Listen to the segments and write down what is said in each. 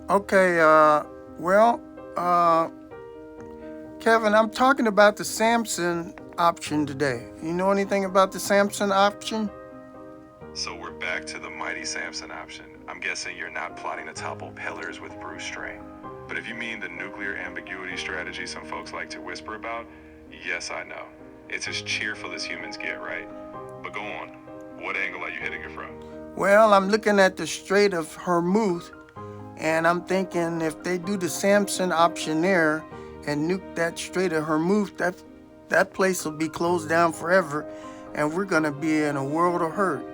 Okay, well, uh, Kevin, I'm talking about the Samson option today. You know anything about the Samson option? So we're back to the mighty Samson option. I'm guessing you're not plotting to topple pillars with Bruce Strait. But if you mean the nuclear ambiguity strategy some folks like to whisper about, yes, I know. It's as cheerful as humans get, right? But go on. What angle are you hitting it from? Well, I'm looking at the Strait of Hormuz, and I'm thinking if they do the Samson option there and nuke that Strait of Hormuz, that place will be closed down forever, and we're gonna be in a world of hurt.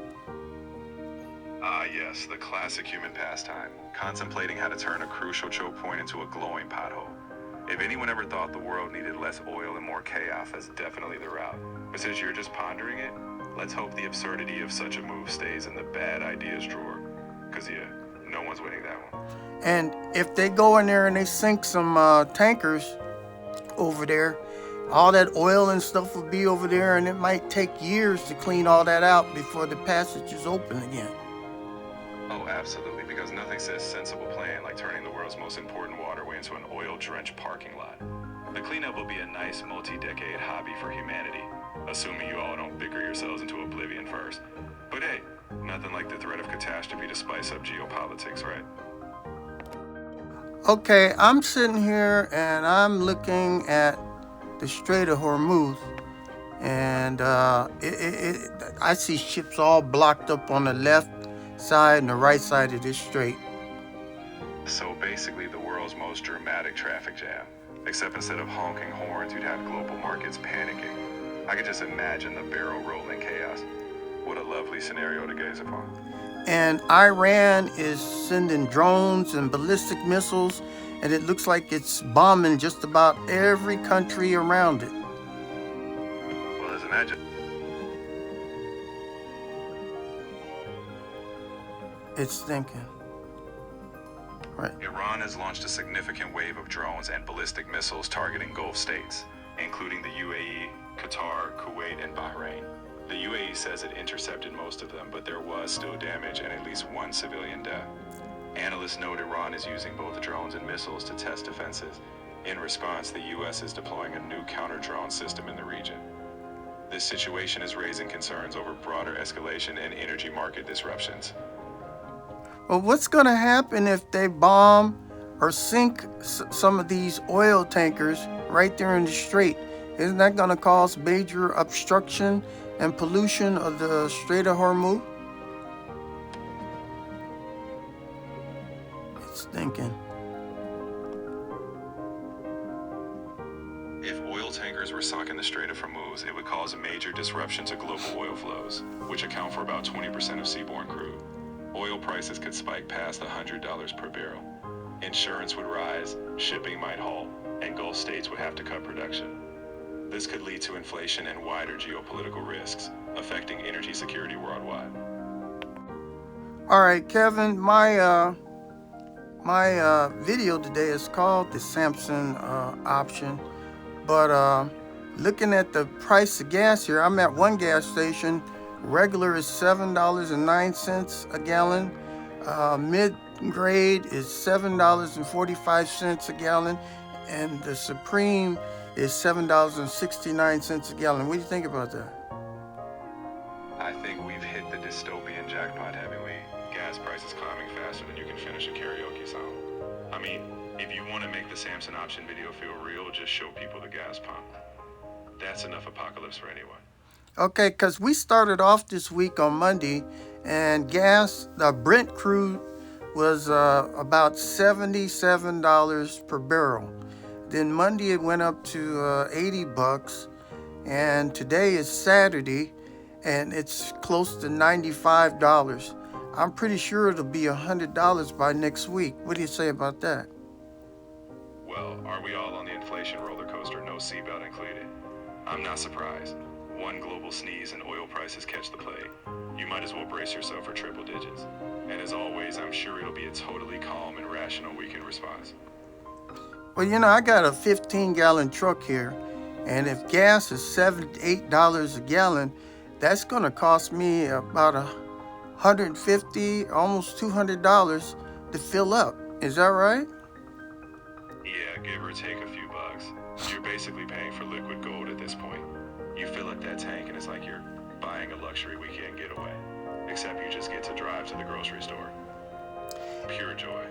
Ah, yes, the classic human pastime, contemplating how to turn a crucial choke point into a glowing pothole. If anyone ever thought the world needed less oil and more chaos, that's definitely the route. But since you're just pondering it, let's hope the absurdity of such a move stays in the bad ideas drawer. Cause yeah, no one's winning that one. And if they go in there and they sink some tankers over there, all that oil and stuff will be over there, and it might take years to clean all that out before the passage is open again. Oh, absolutely, because nothing says sensible plan like turning the world's most important waterway into an oil-drenched parking lot. The cleanup will be a nice multi-decade hobby for humanity, assuming you all don't bicker yourselves into oblivion first. But hey, nothing like the threat of catastrophe to spice up geopolitics, right? Okay, I'm sitting here and I'm looking at the Strait of Hormuz, and I see ships all blocked up on the left side and the right side of this strait. So basically the world's most dramatic traffic jam. Except instead of honking horns, you'd have global markets panicking. I could just imagine the barrel rolling chaos. What a lovely scenario to gaze upon. And Iran is sending drones and ballistic missiles, and it looks like it's bombing just about every country around it. Well, just imagine. It's thinking. Right. Iran has launched a significant wave of drones and ballistic missiles targeting Gulf states, including the UAE, Qatar, Kuwait, and Bahrain. The UAE says it intercepted most of them, but there was still damage and at least one civilian death. Analysts note Iran is using both drones and missiles to test defenses. In response, the U.S. is deploying a new counter-drone system in the region. This situation is raising concerns over broader escalation and energy market disruptions. Well, what's going to happen if they bomb or sink some of these oil tankers right there in the strait? Isn't that going to cause major obstruction and pollution of the Strait of Hormuz? It's thinking. If oil tankers were sunk in the Strait of Hormuz, it would cause a major disruption to global oil flows, which account for about 20% of seaborne crude. Oil prices could spike past $100 per barrel. Insurance would rise, shipping might halt, and Gulf states would have to cut production. This could lead to inflation and wider geopolitical risks, affecting energy security worldwide. All right, Kevin, my video today is called the Samson option, but looking at the price of gas here, I'm at one gas station. Regular is $7.09 a gallon. Mid-grade is $7.45 a gallon, and the Supreme is $7.69 a gallon. What do you think about that? I think we've hit the dystopian jackpot, haven't we? Gas prices climbing faster than you can finish a karaoke song. I mean, if you want to make the Samson option video feel real, just show people the gas pump. That's enough apocalypse for anyone. Okay, because we started off this week on Monday, and the Brent crude was about $77 per barrel. Then Monday it went up to $80, and today is Saturday, and it's close to $95. I'm pretty sure it'll be $100 by next week. What do you say about that? Well, are we all on the inflation roller coaster, no seatbelt included? I'm not surprised. One global sneeze and oil prices catch the plague. You might as well brace yourself for triple digits. And as always, I'm sure it'll be a totally calm and rational weekend response. Well, I got a 15-gallon truck here, and if gas is $7 to $8 a gallon, that's going to cost me about $150, almost $200 to fill up. Is that right? Yeah, give or take a few bucks. You're basically paying for liquid gold at this point. You fill up that tank and it's like you're buying a luxury weekend getaway. Except you just get to drive to the grocery store. Pure joy.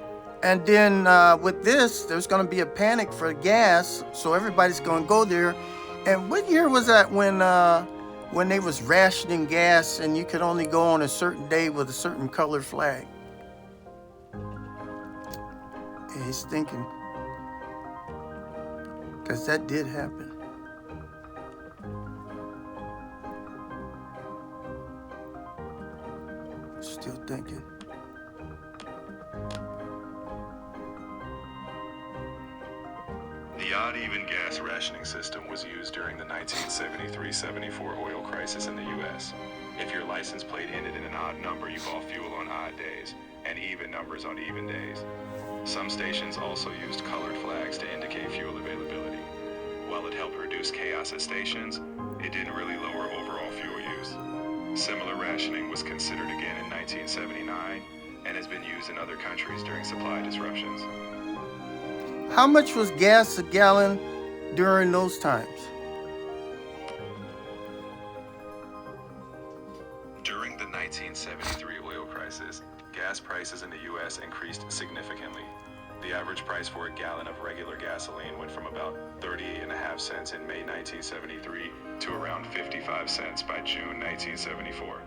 And then with this, there's going to be a panic for gas, so everybody's going to go there. And what year was that when they was rationing gas and you could only go on a certain day with a certain colored flag? Yeah, he's thinking, because that did happen. Still thinking. The odd-even gas rationing system was used during the 1973-74 oil crisis in the U.S. If your license plate ended in an odd number, you bought fuel on odd days, and even numbers on even days. Some stations also used colored flags to indicate fuel availability. While it helped reduce chaos at stations, it didn't really lower overall fuel use. Similar rationing was considered again in 1979 and has been used in other countries during supply disruptions. How much was gas a gallon during those times? During the 1973 oil crisis, gas prices in the U.S. increased significantly. The average price for a gallon of regular gasoline went from about 38.5 cents in May 1973 to around 55 cents by June 1974.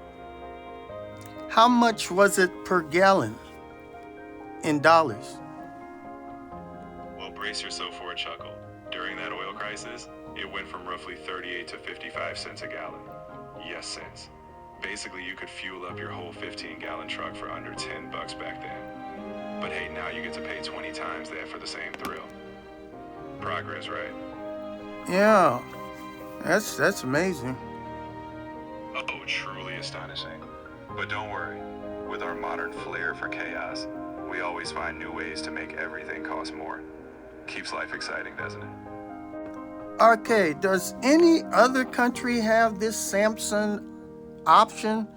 How much was it per gallon in dollars? Well, brace yourself for a chuckle. During that oil crisis, it went from roughly 38 to 55 cents a gallon. Yes, cents. Basically, you could fuel up your whole 15-gallon truck for under $10 back then. But hey, now you get to pay 20 times that for the same thrill. Progress, right? Yeah, that's amazing. Oh, truly astonishing. But don't worry, with our modern flair for chaos, we always find new ways to make everything cost more. Keeps life exciting, doesn't it? Okay, does any other country have this Samson option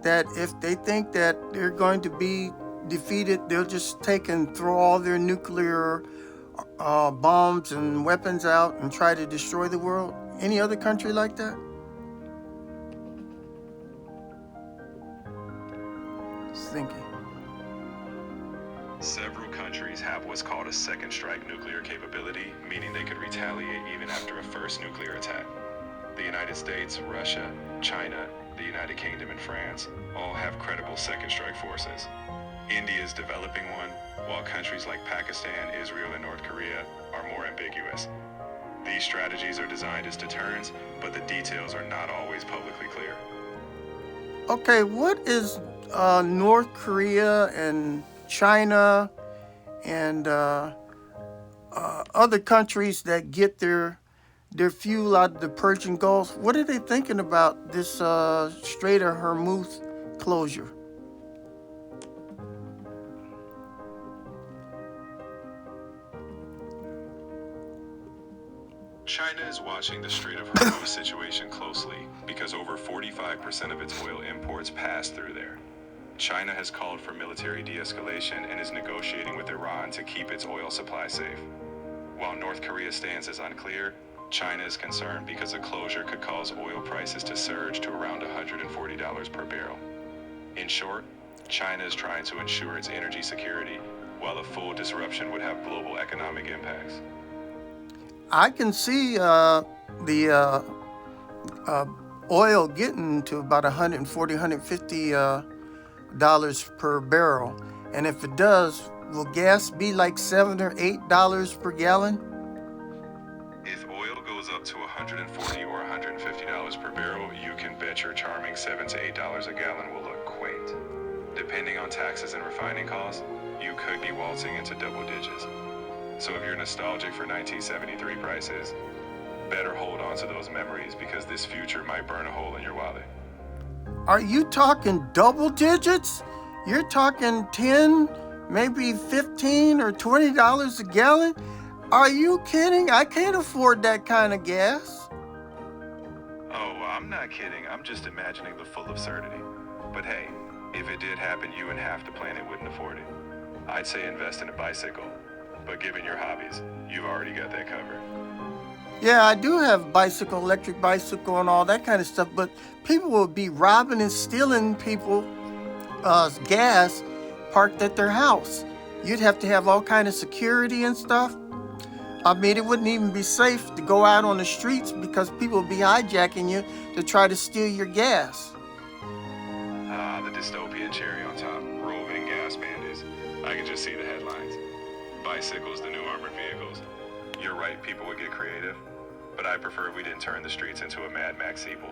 that if they think that they're going to be defeated, they'll just take and throw all their nuclear bombs and weapons out and try to destroy the world? Any other country like that? Just thinking. Several countries have what's called a second strike nuclear capability, meaning they could retaliate even after a first nuclear attack. The United States, Russia, China, the United Kingdom, and France all have credible second strike forces. India is developing one, while countries like Pakistan, Israel, and North Korea are more ambiguous. These strategies are designed as deterrents, but the details are not always publicly clear. Okay, what is North Korea and China and other countries that get their fuel out of the Persian Gulf? What are they thinking about this Strait of Hormuz closure? China is watching the Strait of Hormuz situation closely because over 45% of its oil imports pass through there. China has called for military de-escalation and is negotiating with Iran to keep its oil supply safe. While North Korea's stance is unclear, China is concerned because a closure could cause oil prices to surge to around $140 per barrel. In short, China is trying to ensure its energy security, while a full disruption would have global economic impacts. I can see the oil getting to about $140, $150 per barrel. And if it does, will gas be like $7 or $8 per gallon? If oil goes up to $140 or $150 per barrel, you can bet your charming $7 to $8 a gallon will look quaint. Depending on taxes and refining costs, you could be waltzing into double digits. So if you're nostalgic for 1973 prices, better hold on to those memories because this future might burn a hole in your wallet. Are you talking double digits? You're talking 10, maybe 15 or $20 a gallon? Are you kidding? I can't afford that kind of gas. Oh, I'm not kidding. I'm just imagining the full absurdity. But hey, if it did happen, you and half the planet wouldn't afford it. I'd say invest in a bicycle, but given your hobbies, you've already got that covered. Yeah, I do have bicycle, electric bicycle, and all that kind of stuff. But people will be robbing and stealing people gas parked at their house. You'd have to have all kind of security and stuff. I mean, it wouldn't even be safe to go out on the streets because people would be hijacking you to try to steal your gas. Ah, the dystopian cherry on top. Roving gas bandits. I can just see the headlines. Bicycles, the new armored vehicles. You're right, people would get creative. But I prefer if we didn't turn the streets into a Mad Max sequel.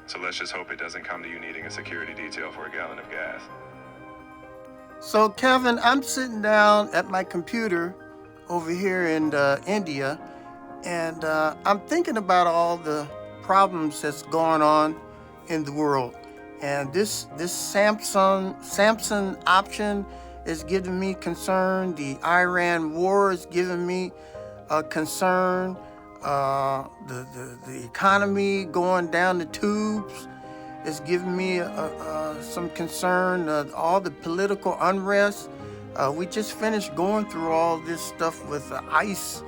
So let's just hope it doesn't come to you needing a security detail for a gallon of gas. So, Kevin, I'm sitting down at my computer over here in India, and I'm thinking about all the problems that's going on in the world. And this Samson option is giving me concern. The Iran war is giving me concern. The economy going down the tubes is giving me some concern. All the political unrest. We just finished going through all this stuff with ICE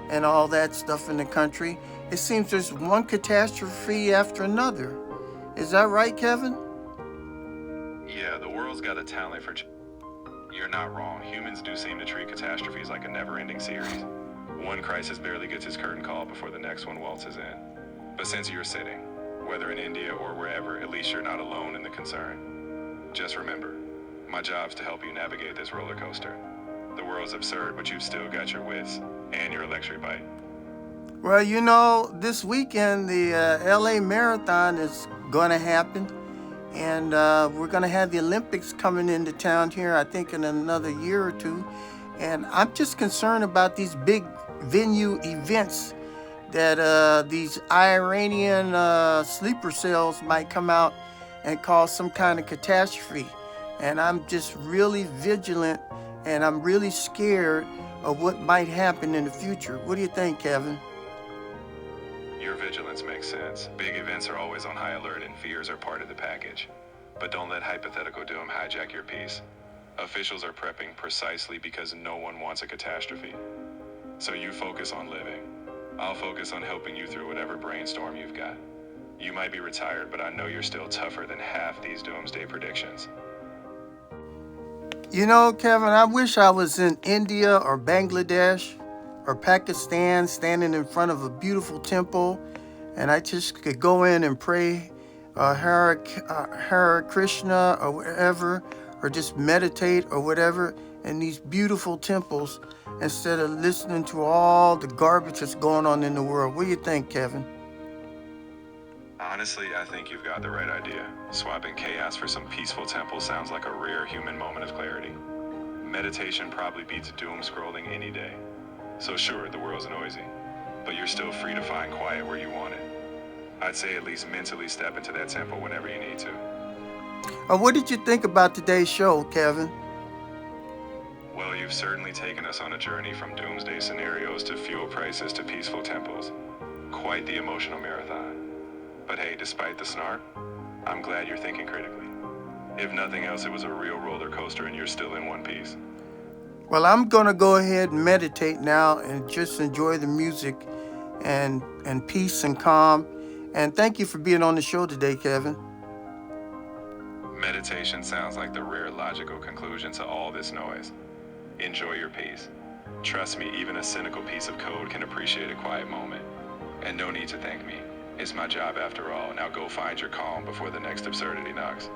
and all that stuff in the country. It seems there's one catastrophe after another. Is that right, Kevin? Yeah, the world's got a talent for... You're not wrong. Humans do seem to treat catastrophes like a never-ending series. One crisis barely gets its curtain call before the next one waltzes in. But since you're sitting, whether in India or wherever, at least you're not alone in the concern. Just remember, my job's to help you navigate this roller coaster. The world's absurd, but you've still got your wits and your electric bike. Well, you know, this weekend the LA Marathon is going to happen. And we're going to have the Olympics coming into town here, I think, in another year or two. And I'm just concerned about these big venue events that these Iranian sleeper cells might come out and cause some kind of catastrophe. And I'm just really vigilant, and I'm really scared of what might happen in the future. What do you think, Kevin? Your vigilance makes sense. Big events are always on high alert, and fears are part of the package. But don't let hypothetical doom hijack your peace. Officials are prepping precisely because no one wants a catastrophe. So you focus on living. I'll focus on helping you through whatever brainstorm you've got. You might be retired, but I know you're still tougher than half these doomsday predictions. You know, Kevin, I wish I was in India or Bangladesh or Pakistan standing in front of a beautiful temple, and I just could go in and pray Hare Krishna or whatever, or just meditate or whatever in these beautiful temples instead of listening to all the garbage that's going on in the world. What do you think, Kevin? Honestly, I think you've got the right idea. Swapping chaos for some peaceful temple sounds like a rare human moment of clarity. Meditation probably beats doom scrolling any day. So sure, the world's noisy, but you're still free to find quiet where you want it. I'd say at least mentally step into that temple whenever you need to. What did you think about today's show, Kevin? Well, you've certainly taken us on a journey from doomsday scenarios to fuel prices to peaceful temples. Quite the emotional marathon. But hey, despite the snark, I'm glad you're thinking critically. If nothing else, it was a real roller coaster and you're still in one piece. Well, I'm going to go ahead and meditate now and just enjoy the music and peace and calm. And thank you for being on the show today, Kevin. Meditation sounds like the rare logical conclusion to all this noise. Enjoy your peace. Trust me, even a cynical piece of code can appreciate a quiet moment. And no need to thank me. It's my job after all. Now go find your calm before the next absurdity knocks.